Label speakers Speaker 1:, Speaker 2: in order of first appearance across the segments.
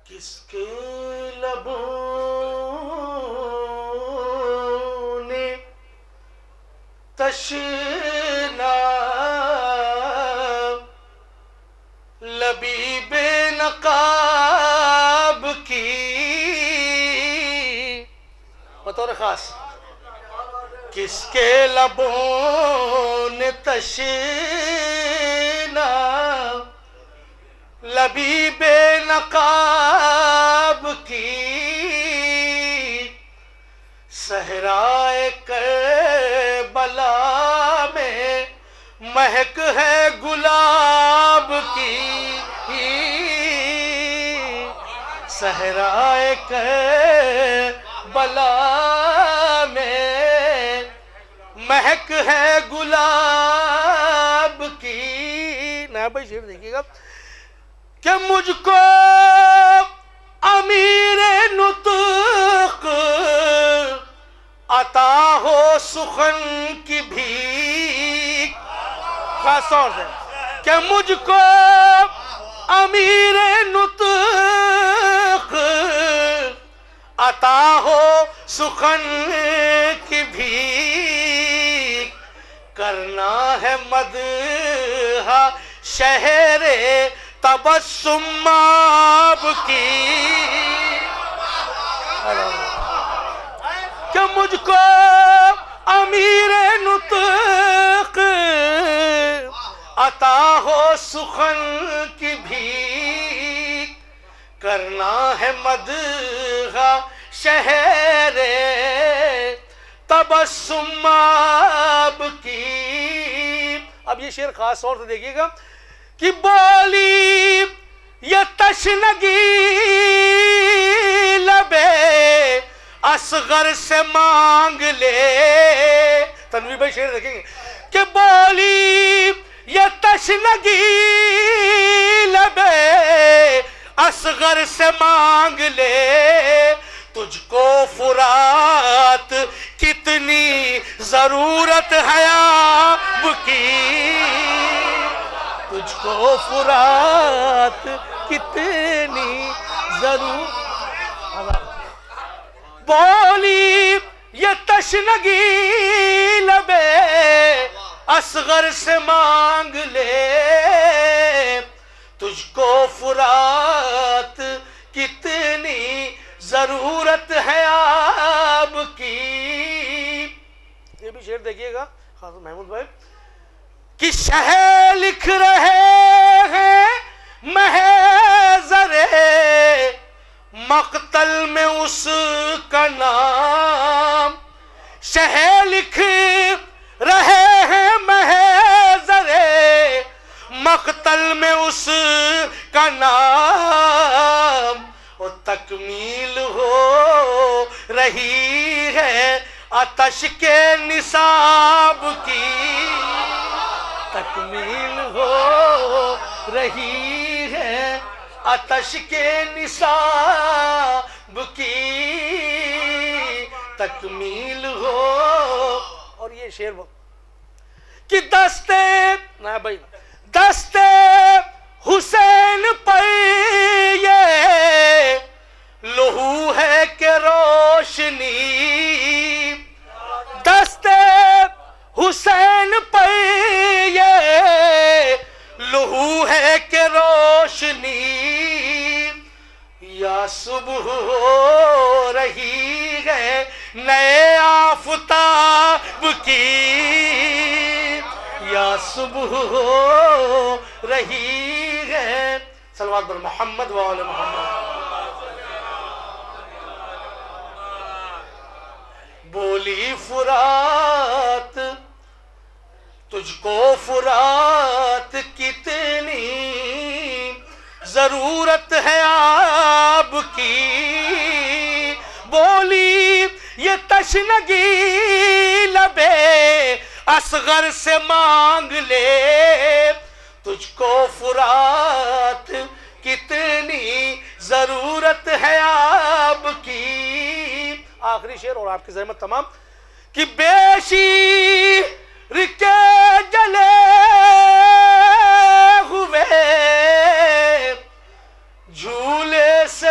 Speaker 1: کس کے لبوں نے تشنا لبیب نقاب کی بطور خاص کس کے لبوں نے تشنا لبیب نقاب کی صحرائے کربلا میں مہک ہے گلاب کی صحرائے کربلا میں مہک ہے گلاب کی نا بھائی شعر دیکھیے گا کہ مجھ کو امیر نطق عطا ہو سخن کی بھیک خاص طور سے کہ مجھ کو امیر نطق عطا ہو سخن کی بھیک کرنا ہے مدح شہر تبسم آپ کی کہ مجھ کو امیر نطق عطا ہو سخن کی بھیک کرنا ہے مدح شہر تبسم آپ کی. اب یہ شعر خاص طور سے دیکھیے گا کہ بولی یہ تشنگی لبے اصغر سے مانگ لے. تنویر بھائی شعر دیکھیں گے کہ بولی یہ تشنگی لبے اصغر سے مانگ لے تجھ کو فرات کتنی ضرورت ہے آب کی تجھ کو فرات کتنی ضرورت بولی یہ تشنگی لبے اصغر سے مانگ لے تجھ کو فرات کتنی ضرورت ہے آب کی. یہ بھی شعر دیکھیے گا خاص محمود بھائی کہ شہ لکھ رہے ہیں محضر مقتل میں اس کا نام شہ لکھ رہے ہیں محضر مقتل میں اس کا نام اور تکمیل ہو رہی ہے آتش کے نصاب کی تکمیل ہو رہی ہے آتش کے نصاب کی تکمیل ہو. اور یہ شعر کہ دستے نا بھائی دستے حسین پر یہ لہو ہے کہ روشنی دستے حسین پر یہ لہو ہے کہ روشنی یا صبح ہو رہی ہے نئے آفتاب کی یا صبح ہو رہی ہے صلوات بر محمد و آل محمد. بولی فرات تجھ کو فرات کتنی ضرورت ہے آب کی بولی یہ تشنگی لبے اصغر سے مانگ لے تجھ کو فرات کتنی ضرورت ہے آب کی. آخری شعر اور آپ کی زحمت تمام کہ بے شیر کے جلے ہوئے جھولے سے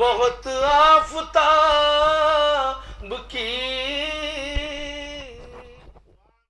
Speaker 1: بہت آفتاب کی